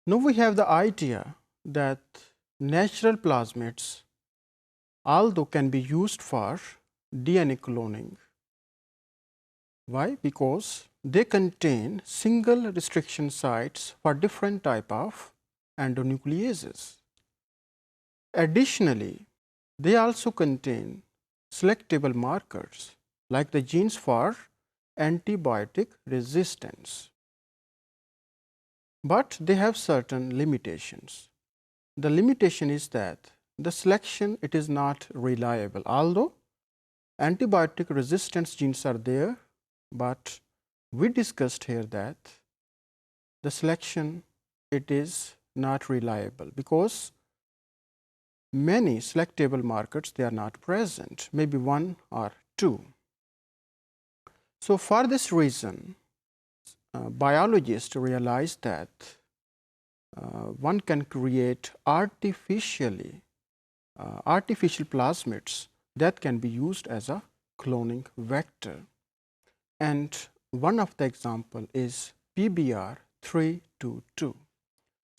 Now we have the idea that natural plasmids, although can be used for DNA cloning. Why? Because they contain single restriction sites for different type of endonucleases. Additionally, they also contain selectable markers like the genes for antibiotic resistance. But they have certain limitations. The limitation is that the selection, it is not reliable. Although antibiotic resistance genes are there, but we discussed here that the selection, it is not reliable because many selectable markers, they are not present, maybe one or two. So for this reason, biologists realized that one can create artificial plasmids that can be used as a cloning vector. And one of the example is pBR322.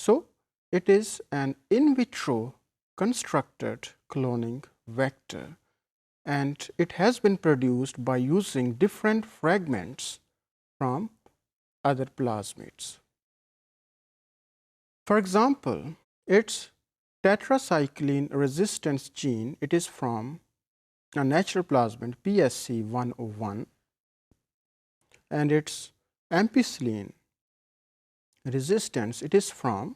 So it is an in vitro constructed cloning vector, and it has been produced by using different fragments from other plasmids. For example, its tetracycline resistance gene, it is from a natural plasmid PSC101, and its ampicillin resistance, it is from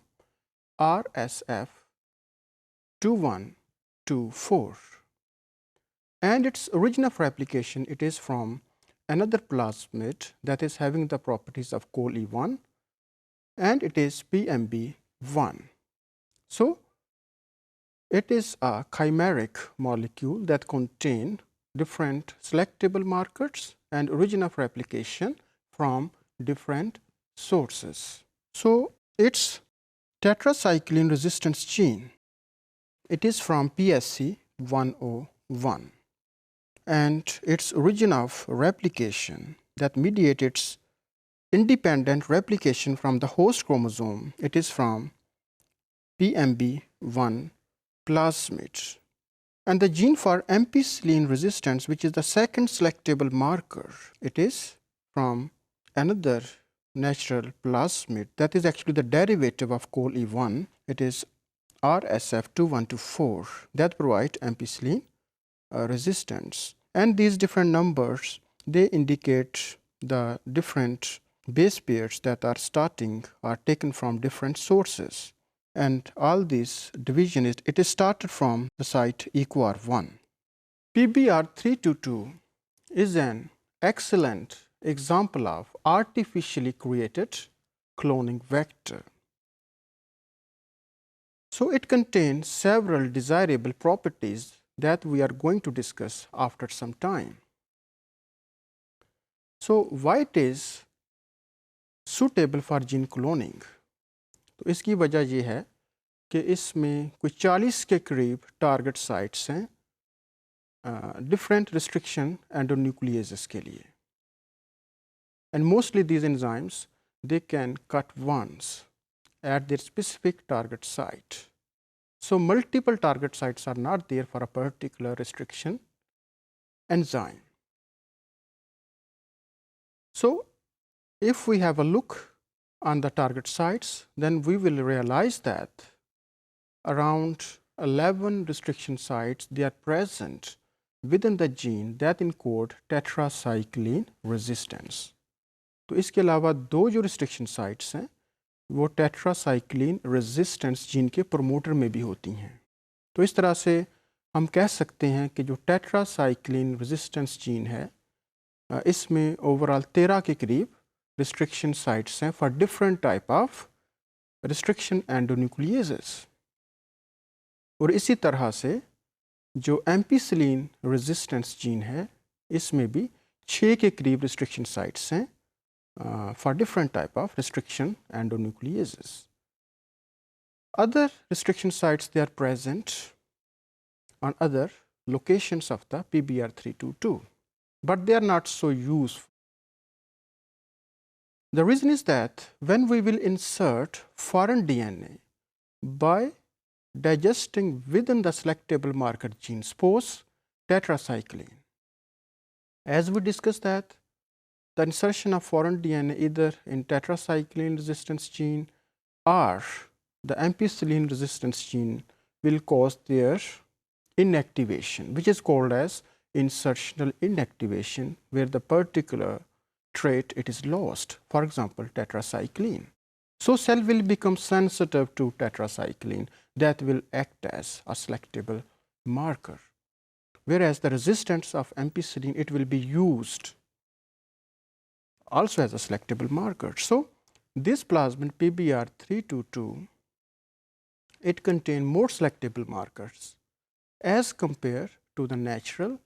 RSF2124, and its origin of replication, it is from another plasmid that is having the properties of CoL-E1, and it is PMB1. So it is a chimeric molecule that contain different selectable markers and origin of replication from different sources. So its tetracycline resistance gene, it is from PSC101, and its origin of replication that mediates its independent replication from the host chromosome, it is from PMB1 plasmid. And the gene for ampicillin resistance, which is the second selectable marker, it is from another natural plasmid that is actually the derivative of CoL-E1. It is RSF2124 that provide ampicillin resistance. And these different numbers, they indicate the different base pairs that are taken from different sources. And all this division it is started from the site EQR1. pBR322 is an excellent example of artificially created cloning vector. So it contains several desirable properties that we are going to discuss after some time. So why it is suitable for gene cloning? तो इसकी वजह ये है कि इसमें कुछ 40 के करीब टारगेट साइट्स हैं डिफरेंट रिस्ट्रिक्शन एंडोन्यूक्लियेजेस के लिए, and mostly these enzymes, they can cut once at their specific target site. So multiple target sites are not there for a particular restriction enzyme. So if we have a look on the target sites, then we will realize that around 11 restriction sites, they are present within the gene that encode tetracycline resistance. तो इसके अलावा दो जो restriction sites हैं वो tetracycline resistance gene के promoter में भी होती हैं. तो इस तरह से हम कह सकते हैं कि जो टेट्रासाइक्लिन रेजिस्टेंस जीन है इसमें ओवरऑल 13 के करीब restriction sites हैं for different type of restriction endonucleases. और इसी तरह से जो एम्पिसिलिन रेजिस्टेंस जीन है इसमें भी 6 के करीब restriction sites हैं for different type of restriction endonucleases. Other restriction sites, they are present on other locations of the pBR322, but they are not so useful. The reason is that when we will insert foreign DNA by digesting within the selectable marker gene, suppose tetracycline. As we discussed that the insertion of foreign DNA either in tetracycline resistance gene or the ampicillin resistance gene will cause their inactivation, which is called as insertional inactivation, where the particular trait it is lost, for example tetracycline. So cell will become sensitive to tetracycline that will act as a selectable marker, whereas the resistance of ampicillin it will be used also as a selectable marker. So this plasmid pBR322 it contains more selectable markers as compared to the natural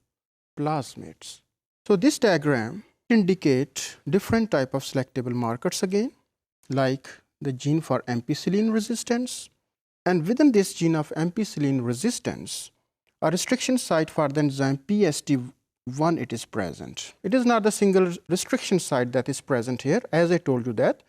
plasmids. So this diagram indicates different type of selectable markers again, like the gene for ampicillin resistance, and within this gene of ampicillin resistance a restriction site for the enzyme PST1 it is present. It is not the single restriction site that is present here, as I told you that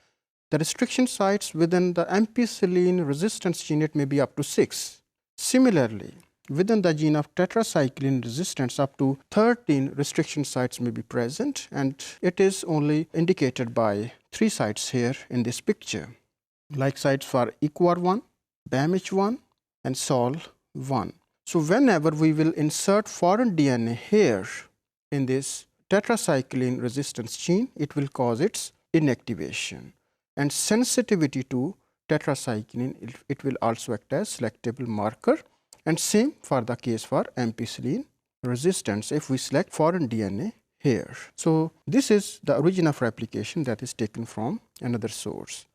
the restriction sites within the ampicillin resistance gene it may be up to 6. Similarly, within the gene of tetracycline resistance up to 13 restriction sites may be present, and it is only indicated by 3 sites here in this picture, like sites for EQR1, BAMH1 and SOL1. So whenever we will insert foreign DNA here in this tetracycline resistance gene, it will cause its inactivation, and sensitivity to tetracycline it will also act as selectable marker, and same for the case for ampicillin resistance if we select foreign DNA here. So this is the origin of replication that is taken from another source.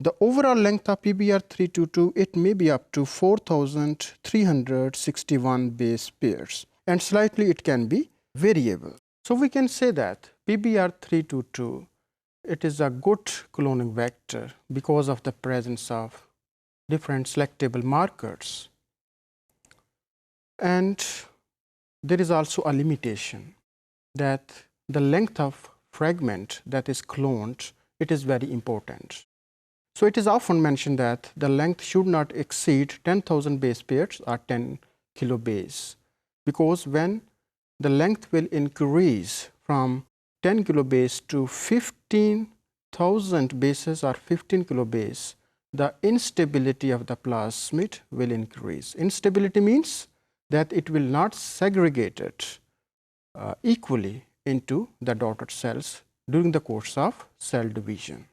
The overall length of pBR322 it may be up to 4361 base pairs, and slightly it can be variable. So we can say that pBR322 it is a good cloning vector because of the presence of different selectable markers. And there is also a limitation that the length of fragment that is cloned it is very important. So it is often mentioned that the length should not exceed 10,000 base pairs or 10 kilobase, because when the length will increase from 10 kilobase to 15,000 bases or 15 kilobase, the instability of the plasmid will increase. Instability means that it will not segregate it equally into the daughter cells during the course of cell division.